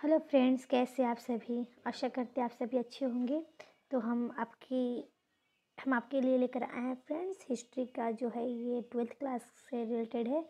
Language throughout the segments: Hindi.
हेलो फ्रेंड्स, कैसे आप सभी। आशा करते हैं आप सभी अच्छे होंगे। तो हम आपके लिए लेकर आए हैं फ्रेंड्स, हिस्ट्री का जो है ये 12th क्लास से रिलेटेड है।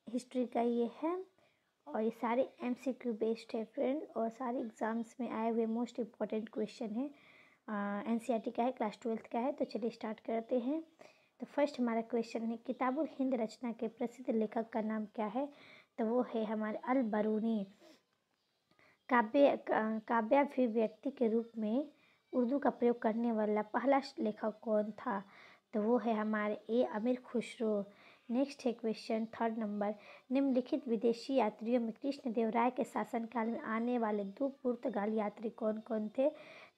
हिस्ट्री का ये है और ये सारे MCQ बेस्ड है फ्रेंड, और सारे एग्ज़ाम्स में आए हुए मोस्ट इम्पॉर्टेंट क्वेश्चन है। NCERT का है, क्लास 12th का है। तो चलिए स्टार्ट करते हैं। तो फर्स्ट हमारा क्वेश्चन है, किताबुल हिंद रचना के प्रसिद्ध लेखक का नाम क्या है। तो वो है हमारे अल बरूनी। काव्याभिव्यक्ति के रूप में उर्दू का प्रयोग करने वाला पहला लेखक कौन था। तो वो है हमारे अमीर खुसरो। नेक्स्ट है क्वेश्चन थर्ड नंबर, निम्नलिखित विदेशी यात्रियों में कृष्णदेवराय के शासनकाल में आने वाले 2 पुर्तगाली यात्री कौन कौन थे।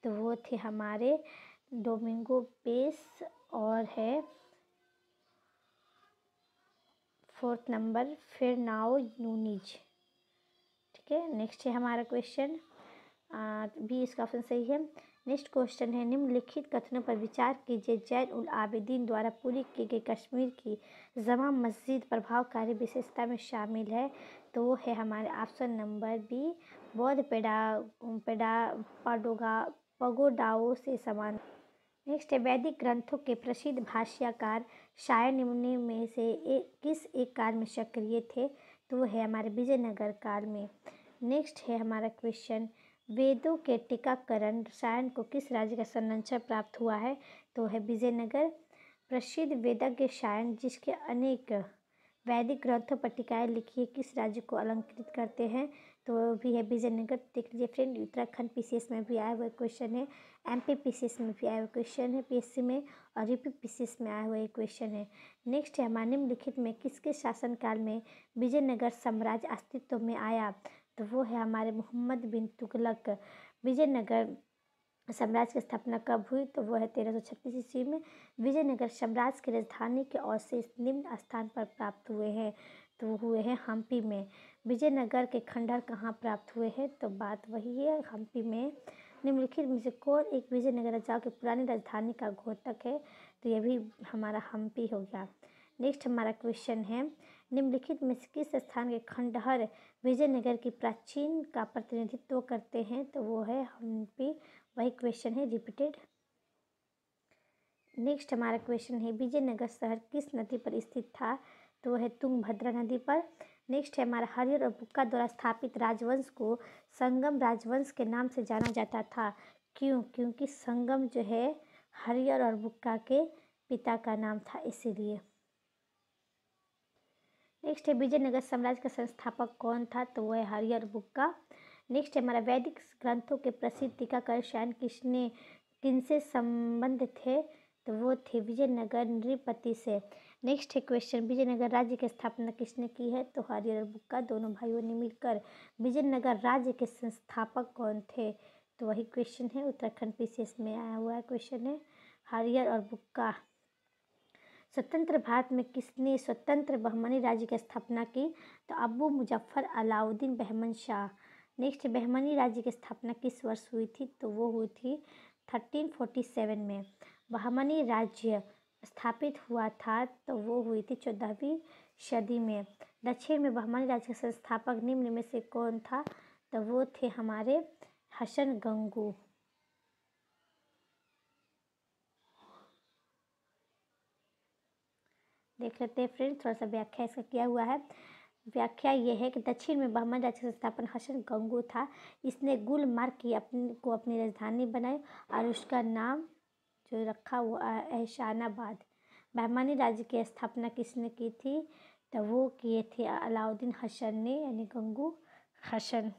तो वो थे हमारे डोमिंगो पेस और है फोर्थ नंबर फेरनाओ नूनीज। ठीक है, नेक्स्ट है हमारा क्वेश्चन भी, इसका ऑप्शन सही है। नेक्स्ट क्वेश्चन है, निम्नलिखित कथनों पर विचार कीजिए। जैन उल आबिदीन द्वारा पूरी की गई कश्मीर की जमा मस्जिद प्रभावकारी विशेषता में शामिल है। तो वो है हमारे ऑप्शन नंबर बी, बौद्ध पगोडाओं से समान। नेक्स्ट है, वैदिक ग्रंथों के प्रसिद्ध भाष्यकार शायद निम्न में से किस एक काल में सक्रिय थे। तो वो है हमारे विजयनगर काल में। नेक्स्ट है हमारा क्वेश्चन, वेदों के टीकाकरण रसायन को किस राज्य का संरक्षण प्राप्त हुआ है। तो है विजयनगर। प्रसिद्ध वेदज्ञ शायन जिसके अनेक वैदिक ग्रंथों पर टीकाएँ लिखी है, किस राज्य को अलंकृत करते हैं। तो वो भी है विजयनगर। देख लीजिए फ्रेंड, उत्तराखंड PCS में भी आया हुआ क्वेश्चन है, MP PCS में भी आया हुआ क्वेश्चन है PSC में, और UP PCS में आया हुआ एक क्वेश्चन है। नेक्स्ट है हमारे निम्नलिखित में किसके शासनकाल में विजयनगर साम्राज्य अस्तित्व में आया। तो वो है हमारे मोहम्मद बिन तुगलक। विजयनगर साम्राज्य की स्थापना कब हुई। तो वो है 1336 ईस्वी में। विजयनगर साम्राज्य की राजधानी के अवशेष निम्न स्थान पर प्राप्त हुए हैं। तो वो हुए हैं हम्पी में। विजयनगर के खंडहर कहाँ प्राप्त हुए हैं। तो बात वही है, हम्पी में। निम्नलिखित में से कौन एक विजयनगर राजाओं की पुरानी राजधानी का घोतक है। तो ये भी हमारा हम्पी हो गया। नेक्स्ट हमारा क्वेश्चन है, निम्नलिखित में से किस स्थान के खंडहर विजयनगर की प्राचीन का प्रतिनिधित्व करते हैं। तो वो है हम्पी। वही क्वेश्चन है रिपीटेड। नेक्स्ट हमारा क्वेश्चन है, विजयनगर शहर किस नदी पर स्थित था। तो वह है तुंगभद्रा नदी पर। नेक्स्ट है हमारा, हरियर और बुक्का द्वारा स्थापित राजवंश को संगम राजवंश के नाम से जाना जाता था। क्यों? क्योंकि संगम जो है हरियर और बुक्का के पिता का नाम था, इसीलिए। नेक्स्ट है, विजयनगर साम्राज्य का संस्थापक कौन था। तो वह है हरियर बुक्का। नेक्स्ट है हमारा, वैदिक ग्रंथों के प्रसिद्ध टीकाकार शायन किनसे संबंध थे। तो वो थे विजयनगर नृपति से। नेक्स्ट है क्वेश्चन, विजयनगर राज्य की स्थापना किसने की है। तो हरियर और बुक्का दोनों भाइयों ने मिलकर। विजयनगर राज्य के संस्थापक कौन थे। तो वही क्वेश्चन है, उत्तराखंड PCS में आया हुआ है क्वेश्चन है, हरियर और बुक्का। स्वतंत्र भारत में किसने स्वतंत्र बहमनी राज्य की स्थापना की। तो अबू मुजफ्फर अलाउद्दीन बहमन शाह। नेक्स्ट, बहमनी राज्य की स्थापना किस वर्ष हुई थी। तो वो हुई थी 1347 में। बहमनी राज्य स्थापित हुआ था तो वो हुई थी 14वीं सदी में। दक्षिण में बहमनी राज्य के संस्थापक निम्न में से कौन था। तो वो थे हमारे हसन गंगू। देख लेते हैं फ्रेंड, थोड़ा सा व्याख्या इसका किया हुआ है। व्याख्या ये है कि दक्षिण में बहमन राज्य का संस्थापन हसन गंगू था। इसने गुलमर्ग की अपनी राजधानी बनाई और उसका नाम जो रखा वो एहसानाबाद। बहमनी राज्य की स्थापना किसने की थी। तो वो किए थे अलाउद्दीन हसन ने, यानी गंगू हसन।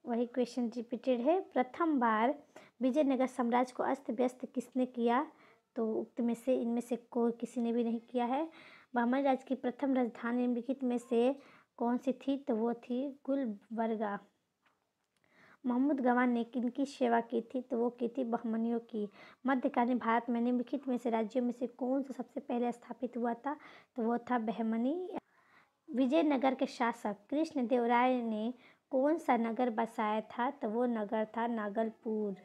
वही क्वेश्चन रिपीटेड है, प्रथम बार विजयनगर साम्राज्य को अस्त व्यस्त किसने किया। तो उक्त में से इनमें से कोई किसी ने भी नहीं किया है। बहमनी राज्य की प्रथम राजधानी निम्नलिखित में से कौन सी थी। तो वो थी गुलबर्गा। महमूद गवान ने किनकी सेवा की थी। तो वो की थी बहमनियों की। मध्यकालीन भारत में निम्नलिखित में से राज्यों में से कौन सा सबसे पहले स्थापित हुआ था। तो वो था बहमनी। विजयनगर के शासक कृष्णदेवराय ने कौन सा नगर बसाया था। तो वो नगर था नागलपुर।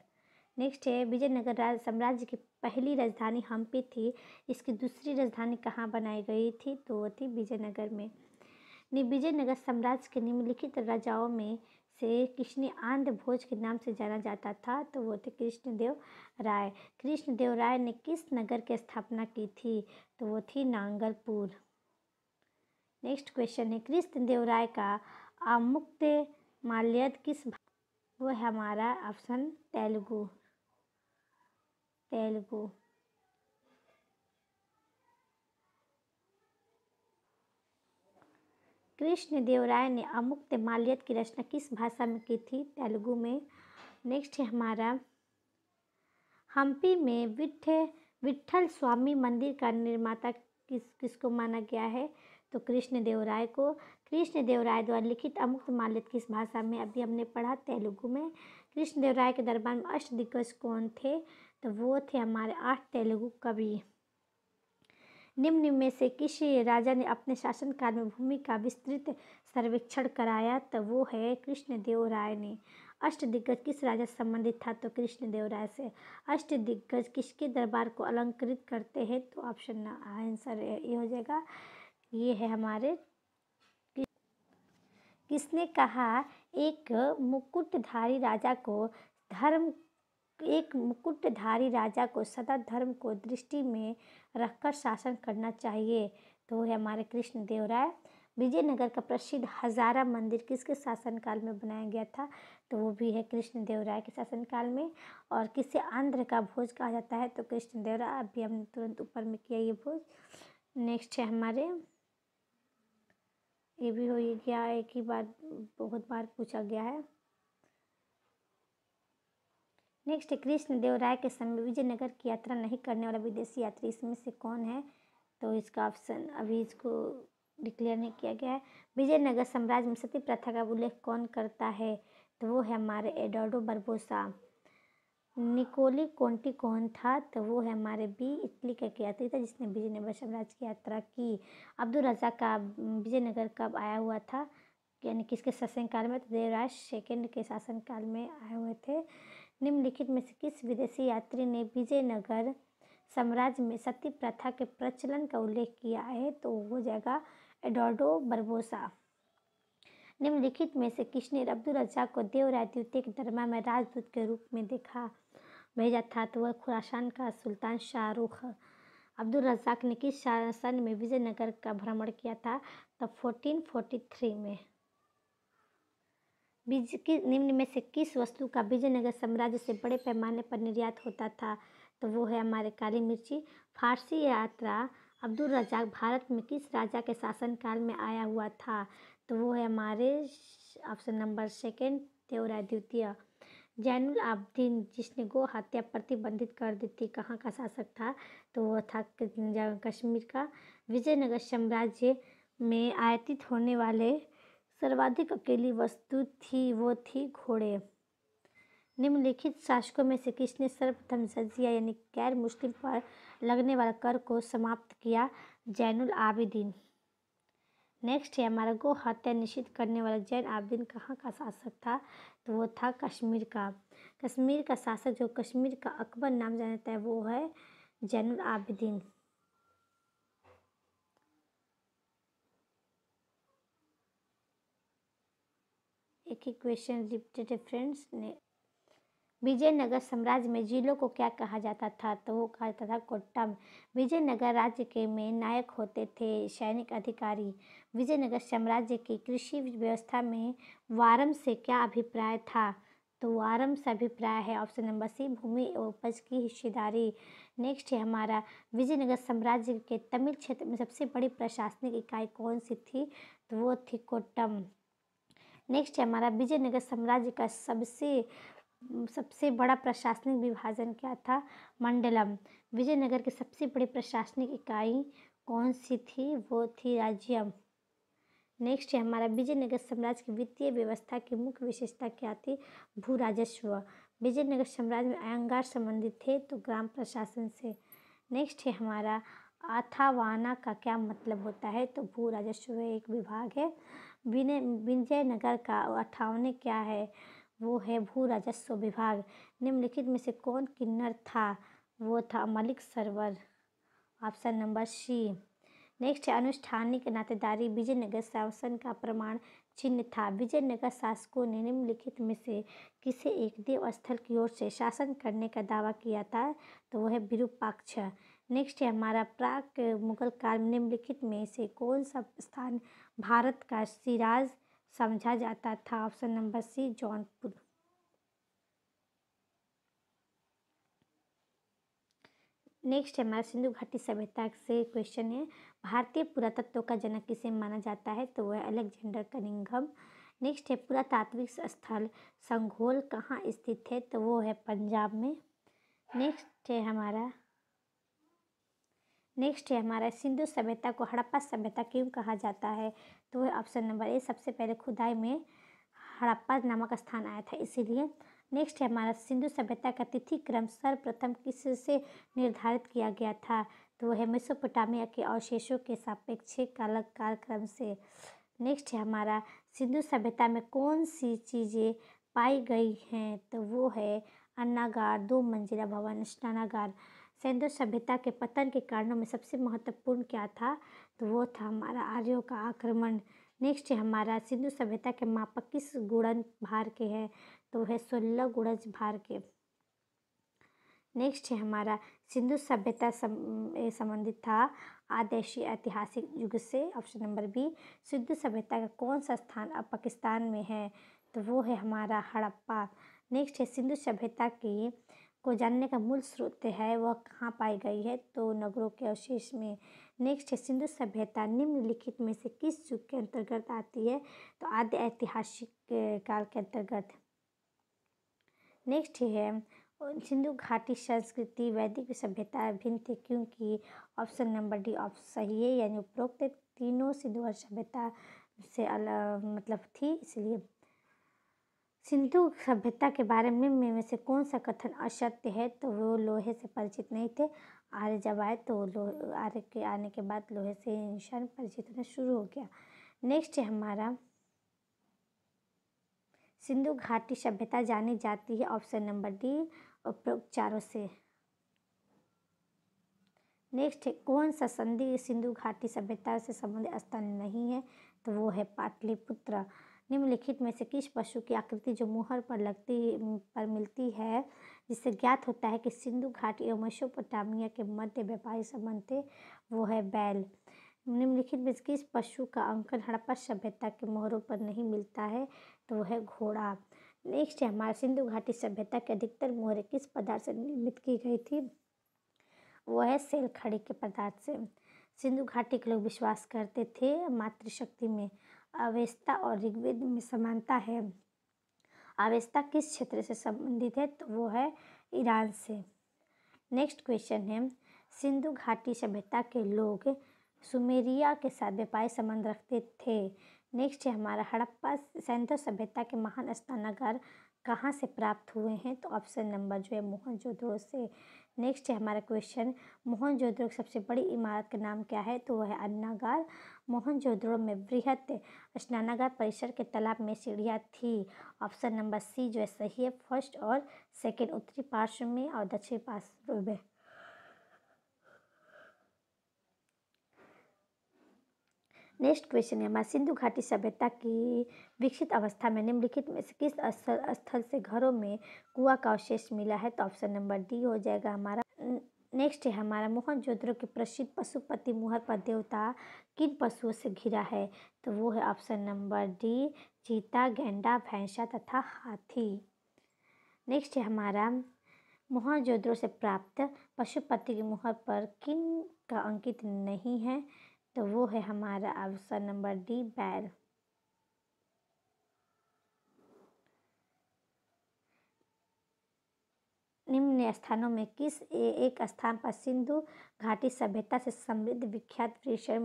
नेक्स्ट है, विजयनगर साम्राज्य की पहली राजधानी हम्पी थी। इसकी दूसरी राजधानी कहाँ बनाई गई थी। तो वो थी विजयनगर में। विजयनगर साम्राज्य के निम्नलिखित राजाओं में से किसने आंध्र भोज के नाम से जाना जाता था? तो वो थे कृष्णदेव राय। कृष्णदेव राय ने किस नगर की स्थापना की थी? तो वो थी नांगलपुर। नेक्स्ट क्वेश्चन है, कृष्णदेव राय का आमुक्तमाल्यद किस वो है हमारा ऑप्शन तेलुगु। कृष्णदेव राय ने आमुक्तमाल्यद की रचना किस भाषा में की थी? तेलुगु में। नेक्स्ट है हमारा, हम्पी में विट्ठल स्वामी मंदिर का निर्माता किसको माना गया है? तो कृष्णदेव राय को। कृष्णदेव राय द्वारा लिखित अमुक्तमाल्यद किस भाषा में? अभी हमने पढ़ा तेलुगु में। कृष्णदेव राय के दरबार में अष्टदिग्गज कौन थे? तो वो थे हमारे 8 तेलुगु कवि। निम्न में से किसी राजा ने अपने शासनकाल में भूमि का विस्तृत सर्वेक्षण कराया? तो वो है कृष्णदेव राय ने। अष्टदिग्गज किस राजा से संबंधित था? तो कृष्णदेव राय से। अष्टदिग्गज किसके दरबार को अलंकृत करते हैं? तो ऑप्शन आंसर ये हो जाएगा, ये है हमारे। किसने कहा एक मुकुटधारी राजा को सदा धर्म को दृष्टि में रखकर शासन करना चाहिए? तो है हमारे कृष्णदेव राय। विजयनगर का प्रसिद्ध हजारा मंदिर किसके शासनकाल में बनाया गया था? तो वो भी है कृष्णदेव राय के शासनकाल में। और किसे आंध्र का भोज कहा जाता है? तो कृष्णदेव राय। अभी हमने तुरंत ऊपर में किया ये भोज। नेक्स्ट है हमारे, ये भी हो गया, एक ही बार बहुत बार पूछा गया है। नेक्स्ट, कृष्णदेव राय के समय विजयनगर की यात्रा नहीं करने वाला विदेशी यात्री इसमें से कौन है? तो इसका ऑप्शन अभी इसको डिक्लेयर नहीं किया गया है। विजयनगर साम्राज्य में सती प्रथा का उल्लेख कौन करता है? तो वो है हमारे एडोर्डो बरबोसा। निकोली कोंटी कौन था? तो वो है हमारे बी इटली का यात्री था जिसने विजयनगर साम्राज्य की यात्रा की। अब्दुल रज़ाक का विजयनगर कब आया हुआ था, यानी किसके शासनकाल में? तो देवराज सेकंड के शासनकाल में आए हुए थे। निम्नलिखित में से किस विदेशी यात्री ने विजयनगर साम्राज्य में सती प्रथा के प्रचलन का उल्लेख किया है? तो हो जाएगा एडोर्डो बरबोसा। निम्नलिखित में से किसने अब्दुल रज़ाक को देवराय द्वितीय के दरबार में राजदूत के रूप में भेजा था? तो वह खुरासान का सुल्तान शाहरुख। अब्दुल रज़ाक ने किस सन में विजयनगर का भ्रमण किया था? तो 1443 में। निम्न में से किस वस्तु का विजयनगर साम्राज्य से बड़े पैमाने पर निर्यात होता था? तो वो है हमारे काली मिर्ची। फारसी यात्रा अब्दुल रज़ाक भारत में किस राजा के शासनकाल में आया हुआ था? तो वो है हमारे ऑप्शन नंबर सेकंड, देवराय द्वितीय। जैनुल आबदीन जिसने गो हत्या प्रतिबंधित कर दी थी, कहाँ का शासक था? तो वो था कश्मीर का। विजयनगर साम्राज्य में आयातित होने वाले सर्वाधिक अकेली वस्तु थी, वो थी घोड़े। निम्नलिखित शासकों में से किसने सर्वप्रथम जजिया यानी गैर मुस्लिम पर लगने वाला कर को समाप्त किया? जैनुल आबिदीन। नेक्स्ट है हमारा, गो हत्या निषिद्ध करने वाला जैन आबिदीन कहाँ का शासक था? तो वो था कश्मीर का। कश्मीर का शासक जो कश्मीर का अकबर नाम जाना जाता है वो है जैनुल आबिदीन। एक ही क्वेश्चन रिपीटेड है फ्रेंड्स। विजयनगर साम्राज्य में जिलों को क्या कहा जाता था? तो वो कहा जाता था कोट्टम। विजयनगर राज्य के में नायक होते थे सैनिक अधिकारी। विजयनगर साम्राज्य की कृषि व्यवस्था में वारम से क्या अभिप्राय था? तो वारम से अभिप्राय है ऑप्शन नंबर सी, भूमि एवं उपज की हिस्सेदारी। नेक्स्ट है हमारा, विजयनगर साम्राज्य के तमिल क्षेत्र में सबसे बड़ी प्रशासनिक इकाई कौन सी थी? तो वो थी कोट्टम। नेक्स्ट है हमारा, विजयनगर साम्राज्य का सबसे बड़ा प्रशासनिक विभाजन क्या था? मंडलम। विजयनगर की सबसे बड़ी प्रशासनिक इकाई कौन सी थी? वो थी राज्यम। नेक्स्ट है हमारा, विजयनगर साम्राज्य की वित्तीय व्यवस्था की मुख्य विशेषता क्या थी? भू राजस्व। विजयनगर साम्राज्य में अयंगार संबंधित थे तो ग्राम प्रशासन से। नेक्स्ट है हमारा, अथावाना का क्या मतलब होता है? तो भू राजस्व एक विभाग है। विजयनगर का अठावने क्या है? वो है भू राजस्व विभाग। निम्नलिखित में से कौन किन्नर था? वो था Malik Sarwar, option number C. Next है अनुष्ठानिक नातेदारी विजयनगर शासन का प्रमाण चिन्ह था। विजयनगर शासकों ने निम्नलिखित में से किसे एक देव स्थल की ओर से शासन करने का दावा किया था, तो वह है विरूपाक्ष। नेक्स्ट है हमारा प्राक मुगल काल में निम्नलिखित में से कौन सा स्थान भारत का सिराज समझा जाता था? Option number C Jaunpur. Next है हमारा सिंधु घाटी सभ्यता से क्वेश्चन है, भारतीय पुरातत्व का जनक किसे माना जाता है? तो वह अलेक्जेंडर कनिंघम। नेक्स्ट है पुरातात्विक स्थल संघोल कहाँ स्थित है? तो वो है पंजाब में। नेक्स्ट है हमारा सिंधु सभ्यता को हड़प्पा सभ्यता क्यों कहा जाता है? तो वह ऑप्शन नंबर ए, सबसे पहले खुदाई में हड़प्पा नामक स्थान आया था इसीलिए। नेक्स्ट है हमारा सिंधु सभ्यता का तिथि क्रम सर्वप्रथम किससे निर्धारित किया गया था? तो वह है मेसोपोटामिया के अवशेषों के सापेक्षिक कालक्रम से। नेक्स्ट है हमारा सिंधु सभ्यता में कौन सी चीज़ें पाई गई हैं? तो वो है अन्नागार, 2 मंजिला भवन, स्नानागार। सिंधु सभ्यता के पतन के कारणों में सबसे महत्वपूर्ण क्या था? तो वो था हमारा आर्यों का आक्रमण। नेक्स्ट है हमारा सिंधु सभ्यता के मापक किस गुणज भार के हैं? तो है 16 गुणज भार के। नेक्स्ट है हमारा सिंधु सभ्यता संबंधित था आदि एशियाई ऐतिहासिक युग से। Option number B. सिंधु सभ्यता का कौन सा स्थान अब पाकिस्तान में है? तो वो है हमारा हड़प्पा। नेक्स्ट है सिंधु सभ्यता की को जानने का मूल स्रोत है वह कहाँ पाई गई है? तो नगरों के अवशेष में। नेक्स्ट है सिंधु सभ्यता निम्नलिखित में से किस युग के अंतर्गत आती है? तो आदि ऐतिहासिक काल के अंतर्गत। नेक्स्ट है सिंधु घाटी संस्कृति वैदिक सभ्यता भिन्न थी क्योंकि? ऑप्शन नंबर डी सही है, यानी उपरोक्त तीनों सिंधु सभ्यता से अलग मतलब थी इसलिए। सिंधु सभ्यता के बारे में से कौन सा कथन असत्य है? तो वो लोहे से परिचित नहीं थे। आर्य जब आए तो आर्य के आने के बाद लोहे से इंसान परिचित होना शुरू हो गया। नेक्स्ट है हमारा सिंधु घाटी सभ्यता जानी जाती है ऑप्शन नंबर डी उपरोक्त चारों से। नेक्स्ट है कौन सा संधि सिंधु घाटी सभ्यता से संबंधित स्थल नहीं है? तो वो है पाटलिपुत्र। निम्नलिखित में से किस पशु की आकृति जो मुहर पर मिलती है जिससे ज्ञात होता है कि सिंधु घाटी एवं मेसोपोटामिया के मध्य व्यापारिक संबंध थे? वो है बैल। निम्नलिखित में से किस पशु का अंकन हड़प्पा सभ्यता के मोहरों पर नहीं मिलता है? तो वह है घोड़ा। नेक्स्ट है हमारा सिंधु घाटी सभ्यता के अधिकतर मोहरें किस पदार्थ से निर्मित की गई थी? वो है सेल खड़ी के पदार्थ से। सिंधु घाटी के लोग विश्वास करते थे मातृशक्ति में। अवेस्ता और ऋग्वेद में समानता है। अवेस्ता किस क्षेत्र से संबंधित है? तो वो है ईरान से। नेक्स्ट क्वेश्चन है सिंधु घाटी सभ्यता के लोग सुमेरिया के साथ व्यापारिक संबंध रखते थे। नेक्स्ट है हमारा हड़प्पा सिंधु सभ्यता के महान स्नानागार कहाँ से प्राप्त हुए हैं? तो ऑप्शन नंबर जो है मोहनजोदड़ो से। नेक्स्ट है हमारा क्वेश्चन मोहनजोदड़ो की सबसे बड़ी इमारत का नाम क्या है? तो वह है अन्नागार। मोहनजोदड़ो में वृहत स्नानागार परिसर के तालाब में सीढ़ियाँ थी। ऑप्शन नंबर सी जो है सही है, फर्स्ट और सेकेंड उत्तरी पार्श्व में और दक्षिणी पार्श्व में। नेक्स्ट क्वेश्चन है हमारा सिंधु घाटी सभ्यता की विकसित अवस्था में निम्नलिखित में से किस स्थल से घरों में कुआं का अवशेष मिला है? तो ऑप्शन नंबर डी हो जाएगा हमारा। नेक्स्ट है हमारा मोहनजोदड़ो के प्रसिद्ध पशुपति मुहर पर देवता किन पशुओं से घिरा है? तो वो है ऑप्शन नंबर डी चीता, गैंडा, भैंसा तथा हाथी। नेक्स्ट है हमारा मोहनजोदड़ो से प्राप्त पशुपति की मुहर पर किन का अंकित नहीं है? तो वो है हमारा ऑप्शन नंबर डी बैल। निम्न स्थानों में किस एक स्थान पर सिंधु घाटी सभ्यता से समृद्ध विख्यात प्रेषण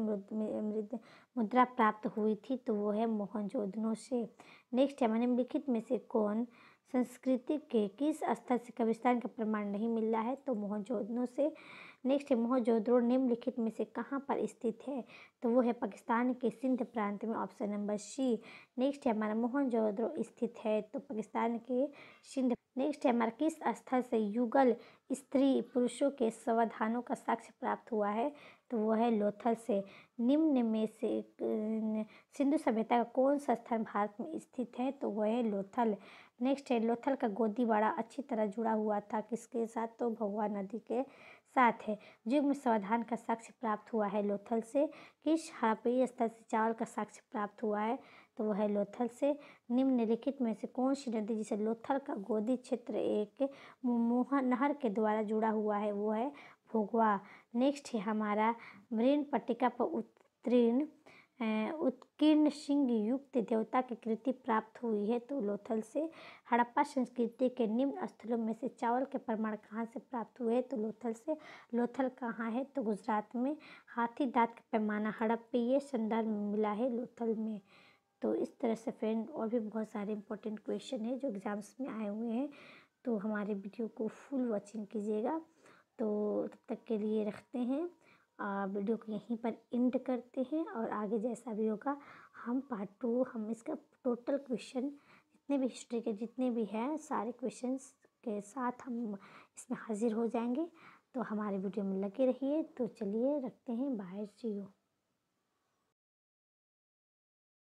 मुद्रा प्राप्त हुई थी? तो वो है मोहनजोदड़ो से। नेक्स्ट है निम्नलिखित में से कौन संस्कृति के किस स्थल से कब्रिस्तान का प्रमाण नहीं मिल रहा है? तो मोहनजोदड़ो से। नेक्स्ट है मोहनजोदड़ो निम्नलिखित में से कहाँ पर स्थित है? तो वो है पाकिस्तान के सिंध प्रांत में। Option number C. नेक्स्ट है हमारा मोहनजोदड़ो स्थित है तो पाकिस्तान के सिंध। नेक्स्ट है हमारा किस स्थल से युगल स्त्री पुरुषों के समाधानों का साक्ष्य प्राप्त हुआ है? तो वो है लोथल से। निम्न में से सिंधु सभ्यता का कौन सा स्थान भारत में स्थित है, तो वह है लोथल। नेक्स्ट है लोथल का गोदी बड़ा अच्छी तरह जुड़ा हुआ था किसके साथ, तो भगवा नदी के साथ है। युग में समाधान का साक्ष्य प्राप्त हुआ है लोथल से। किस हड़प्पीय स्थल से चावल का साक्ष्य प्राप्त हुआ है, तो वह है लोथल से। निम्नलिखित में से कौन सी नदी जिसे लोथल का गोदी क्षेत्र एक नहर के द्वारा जुड़ा हुआ है, वो है भोगवा। नेक्स्ट है हमारा मृण पट्टिका पर उत्कीर्ण सिंह युक्त देवता की कृति प्राप्त हुई है, तो लोथल से। हड़प्पा संस्कृति के निम्न स्थलों में से चावल के प्रमाण कहाँ से प्राप्त हुए, तो लोथल से। लोथल कहाँ है, तो गुजरात में। हाथी दांत का पैमाना हड़प्पीय संदर्भ में मिला है लोथल में। तो इस तरह से फ्रेंड और भी बहुत सारे इंपॉर्टेंट क्वेश्चन है जो एग्जाम्स में आए हुए हैं, तो हमारे वीडियो को फुल वॉचिंग कीजिएगा। तो तब तक के लिए रखते हैं, वीडियो को यहीं पर एंड करते हैं, और आगे जैसा भी होगा हम पार्ट 2 हम इसका टोटल क्वेश्चन जितने भी हिस्ट्री के जितने भी हैं सारे क्वेश्चंस के साथ हम इसमें हाजिर हो जाएंगे। तो हमारे वीडियो में लगे रहिए। तो चलिए रखते हैं, बाय, सी यू।